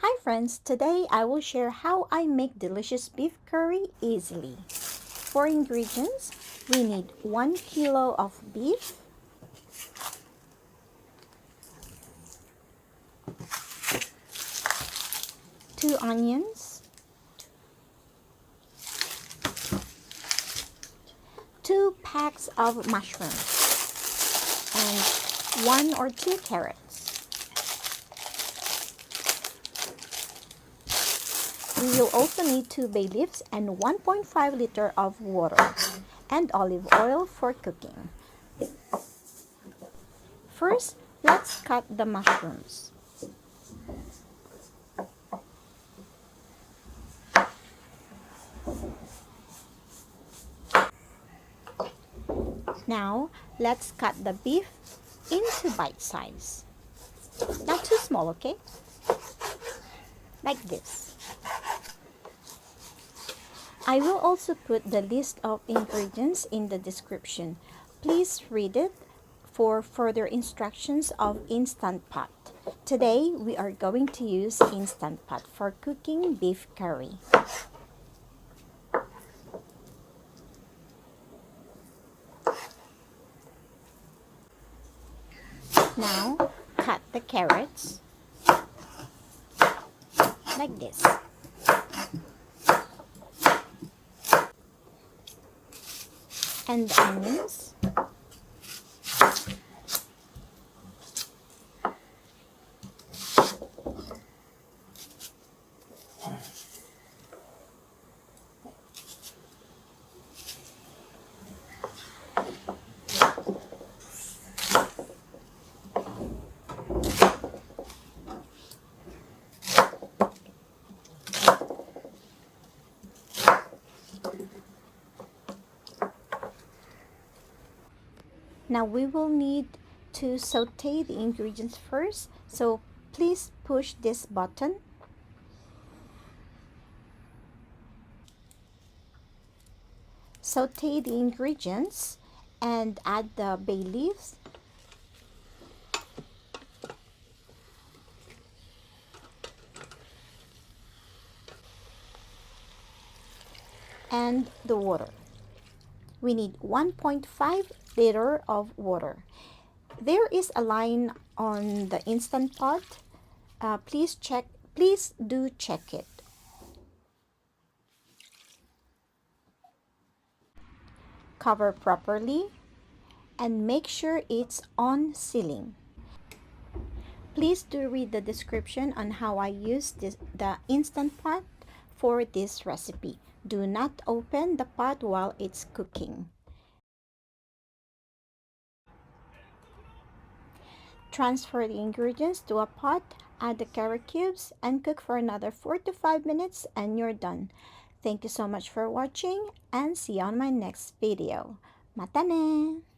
Hi friends, today I will share how I make delicious beef curry easily. For ingredients, we need 1 kilo of beef, 2 onions, 2 packs of mushrooms, and 1 or 2 carrots. We will also need 2 bay leaves and 1.5 liter of water and olive oil for cooking. First, let's cut the mushrooms. Now, let's cut the beef into bite size. Not too small, okay? Like this. I will also put the list of ingredients in the description. Please read it for further instructions of Instant Pot. Today, we are going to use Instant Pot for cooking beef curry. Now, cut the carrots like this. And the onions. Now we will need to saute the ingredients first, so please push this button. Saute the ingredients and add the bay leaves, and the water. We need 1.5 liter of water. There is a line on the Instant Pot. Please do check it. Cover properly and make sure it's on sealing. Please do read the description on how I use the Instant Pot for this recipe. Do not open the pot while it's cooking. Transfer the ingredients to a pot, add the carrot cubes, and cook for another 4 to 5 minutes and you're done. Thank you so much for watching and see you on my next video. Mata ne!